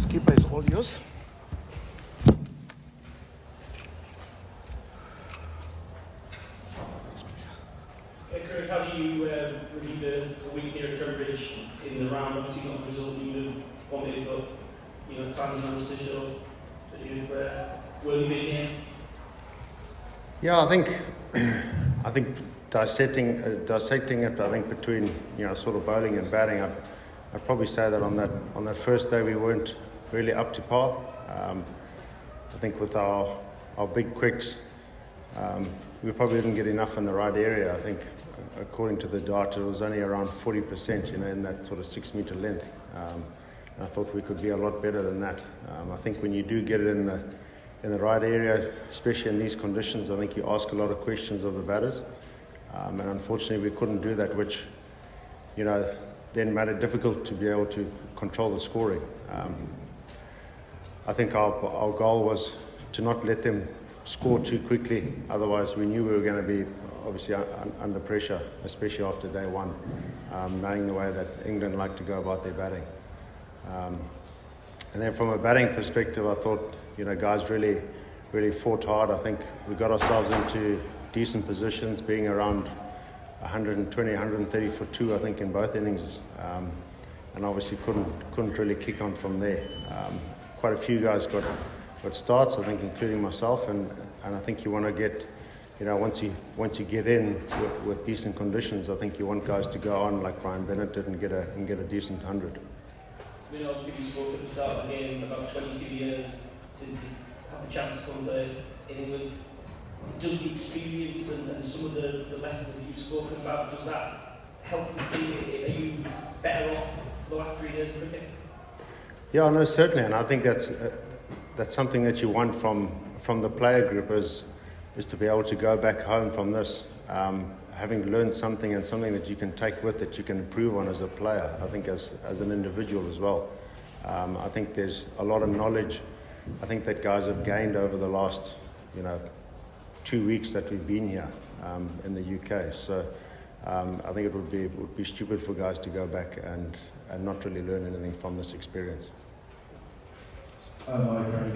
Skipper is all yours. Yes, please. Kirk, how do you review the week here at Trowbridge in the round? Obviously not a result you wanted, but times managed to show that you've worthy big game. Yeah, I think dissecting it, I think between sort of bowling and batting, I'd probably say that on that first day we weren't really up to par. I think with our big quicks, we probably didn't get enough in the right area. I think according to the data, it was only around 40%, in that sort of 6 metre length. I thought we could be a lot better than that. I think when you do get it in the right area, especially in these conditions, I think you ask a lot of questions of the batters. And unfortunately we couldn't do that, which then made it difficult to be able to control the scoring. I think our goal was to not let them score too quickly, otherwise we knew we were going to be obviously under pressure, especially after day one, knowing the way that England like to go about their batting. And then from a batting perspective, I thought guys really fought hard. I think we got ourselves into decent positions, being around 120, 130 for two, I think, in both innings, and obviously couldn't really kick on from there. Quite a few guys got starts, I think, including myself, and I think you want to get, once you get in with decent conditions, I think you want guys to go on like Brian Bennett did and get a decent 100. Obviously we spoke at the start of the game about 22 years since you've had the chance to come there in England. Does the experience and some of the lessons that you've spoken about, does that help the team? Are you better off for the last 3 years of cricket? Yeah, no, certainly, and I think that's something that you want from the player group is to be able to go back home from this, having learned something and something that you can take with that you can improve on as a player. I think as an individual as well. I think there's a lot of knowledge I think that guys have gained over the last 2 weeks that we've been here in the UK. So I think it would be stupid for guys to go back and not really learn anything from this experience. Hi Craig.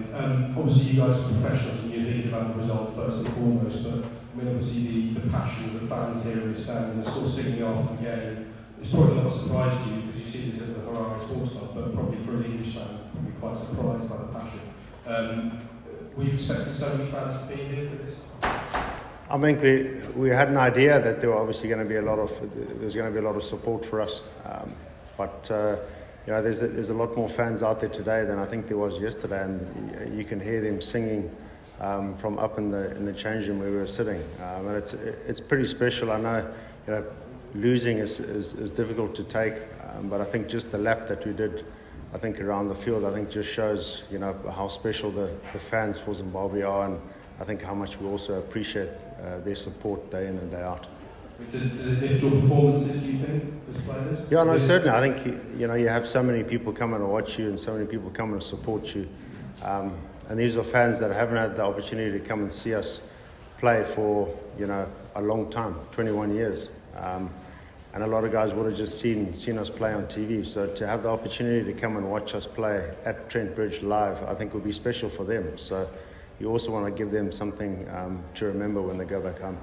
Obviously you guys are professionals and you're thinking about the result first and foremost, but obviously the passion of the fans here in the stands are still singing after the game. It's probably not a surprise to you because you see this at the Harare Sports Club, but probably for an English fan, it's probably quite surprised by the passion. Were you expecting so many fans to be here for this? I think we had an idea that there were obviously going to be a lot of support for us, but there's a lot more fans out there today than I think there was yesterday, and you can hear them singing from up in the change room where we were sitting, and it's pretty special. I know losing is difficult to take, but I think just the lap that we did, I think around the field, I think just shows how special the fans for Zimbabwe are, and I think how much we also appreciate their support day in and day out. Does it lift your performances, do you think, as players? Yeah, no, certainly. I think you have so many people coming to watch you and so many people coming to support you, and these are fans that haven't had the opportunity to come and see us play for a long time, 21 years. And a lot of guys would have just seen us play on TV. So to have the opportunity to come and watch us play at Trent Bridge live, I think would be special for them. So you also want to give them something to remember when they go back home.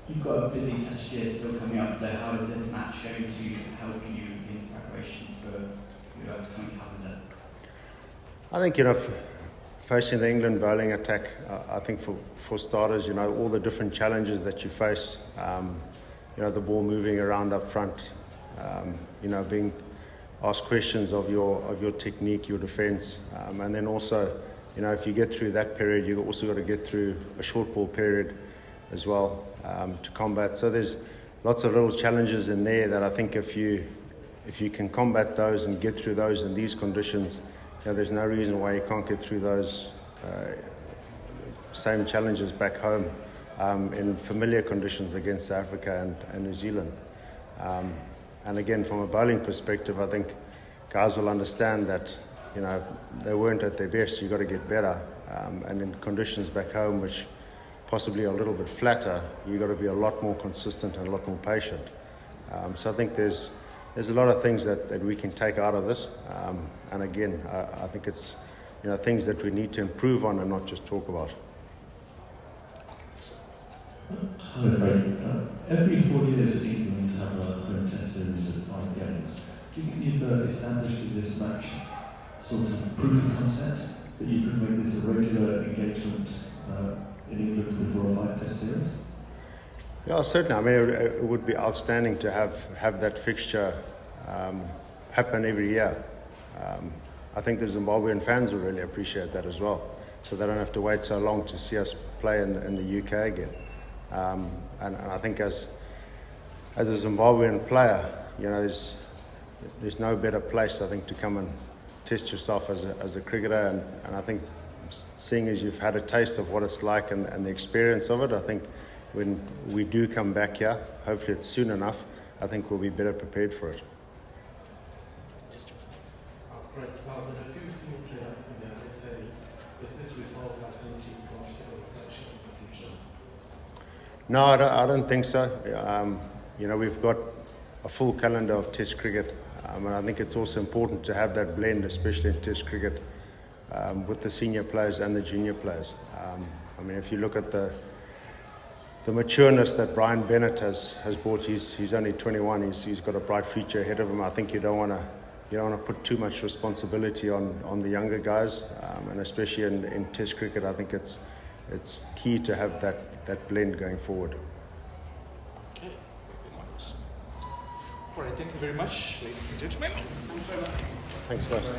You've got a busy test year still coming up, so how is this match going to help you in preparations for your upcoming calendar? I think, facing the England bowling attack, I think for starters, all the different challenges that you face, the ball moving around up front, being asked questions of your technique, your defence, and then also, if you get through that period, you've also got to get through a short ball period as well to combat. So there's lots of little challenges in there that I think if you can combat those and get through those in these conditions, there's no reason why you can't get through those same challenges back home in familiar conditions against South Africa and New Zealand. And again, from a bowling perspective, I think guys will understand that they weren't at their best. You've got to get better, and in conditions back home which possibly a little bit flatter, you've got to be a lot more consistent and a lot more patient. So I think there's there's a lot of things that we can take out of this. And again, I think it's things that we need to improve on and not just talk about. Hello, Ervine. Every 4 years, England have a home test series of 5 games. Do you think you've established in this match sort of proof of concept that you could make this a regular engagement in England with 4 or 5 test series? Yeah, certainly. I mean, it would be outstanding to have that fixture happen every year. I think the Zimbabwean fans will really appreciate that as well, so they don't have to wait so long to see us play in the UK again. And I think as a Zimbabwean player, there's no better place, I think, to come and test yourself as a cricketer. And I think, seeing as you've had a taste of what it's like and the experience of it, I think when we do come back here, hopefully it's soon enough, I think we'll be better prepared for it. Great. With a few senior players in their late days, is this result likely to prompt a reflection on the futures? No, I don't think so. We've got a full calendar of Test cricket, and I think it's also important to have that blend, especially in Test cricket, with the senior players and the junior players. I mean, if you look at the matureness that Brian Bennett has brought, he's only 21. He's got a bright future ahead of him. I think you don't want to put too much responsibility on the younger guys, and especially in Test cricket, I think it's key to have that blend going forward. Okay. All right, thank you very much, ladies and gentlemen. Thanks, guys.